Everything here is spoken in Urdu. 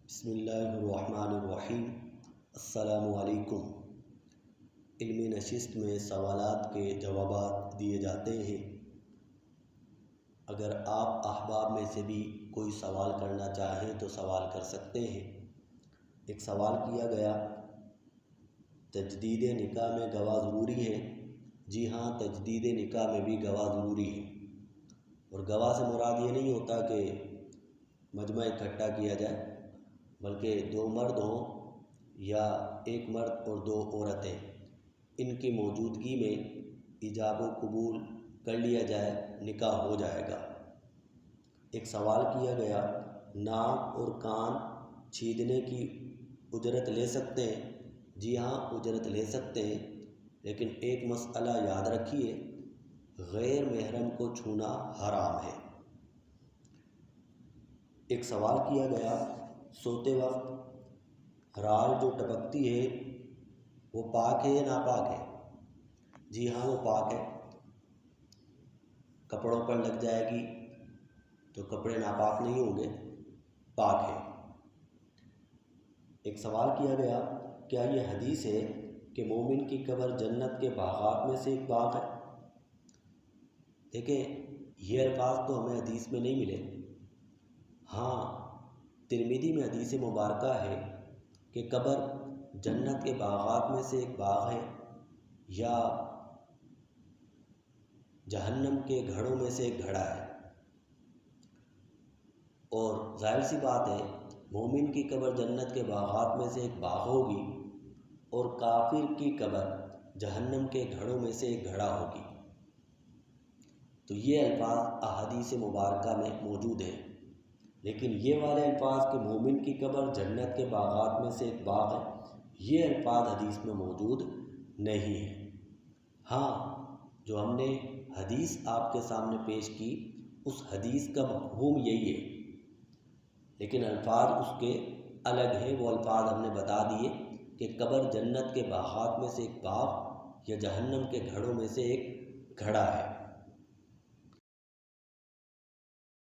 بسم اللہ الرحمن الرحیم۔ السلام علیکم۔ علمی نشست میں سوالات کے جوابات دیے جاتے ہیں۔ اگر آپ احباب میں سے بھی کوئی سوال کرنا چاہیں تو سوال کر سکتے ہیں۔ ایک سوال کیا گیا، تجدید نکاح میں گواہ ضروری ہے؟ جی ہاں، تجدید نکاح میں بھی گواہ ضروری ہے، اور گواہ سے مراد یہ نہیں ہوتا کہ مجمع اکٹھا کیا جائے، بلکہ دو مرد ہوں یا ایک مرد اور دو عورتیں، ان کی موجودگی میں ایجاب و قبول کر لیا جائے، نکاح ہو جائے گا۔ ایک سوال کیا گیا، ناک اور کان چھیدنے کی اجرت لے سکتے ہیں؟ جی ہاں، اجرت لے سکتے ہیں، لیکن ایک مسئلہ یاد رکھیے، غیر محرم کو چھونا حرام ہے۔ ایک سوال کیا گیا، سوتے وقت رال جو ٹپکتی ہے وہ پاک ہے یا ناپاک ہے؟ جی ہاں، وہ پاک ہے۔ کپڑوں پر لگ جائے گی تو کپڑے ناپاک نہیں ہوں گے، پاک ہے۔ ایک سوال کیا گیا، کیا یہ حدیث ہے کہ مومن کی قبر جنت کے باغات میں سے ایک باغ ہے؟ دیکھیں، یہ الفاظ تو ہمیں حدیث میں نہیں ملے۔ ہاں، ترمذی میں حدیث مبارکہ ہے کہ قبر جنت کے باغات میں سے ایک باغ ہے یا جہنم کے گھڑوں میں سے ایک گھڑا ہے، اور ظاہر سی بات ہے مومن کی قبر جنت کے باغات میں سے ایک باغ ہوگی اور کافر کی قبر جہنم کے گھڑوں میں سے ایک گھڑا ہوگی۔ تو یہ الفاظ احادیث مبارکہ میں موجود ہیں، لیکن یہ والے الفاظ کہ مومن کی قبر جنت کے باغات میں سے ایک باغ ہے، یہ الفاظ حدیث میں موجود نہیں ہیں۔ ہاں، جو ہم نے حدیث آپ کے سامنے پیش کی، اس حدیث کا مفہوم یہی ہے، لیکن الفاظ اس کے الگ ہیں۔ وہ الفاظ ہم نے بتا دیے کہ قبر جنت کے باغات میں سے ایک باغ یا جہنم کے گھڑوں میں سے ایک گھڑا ہے۔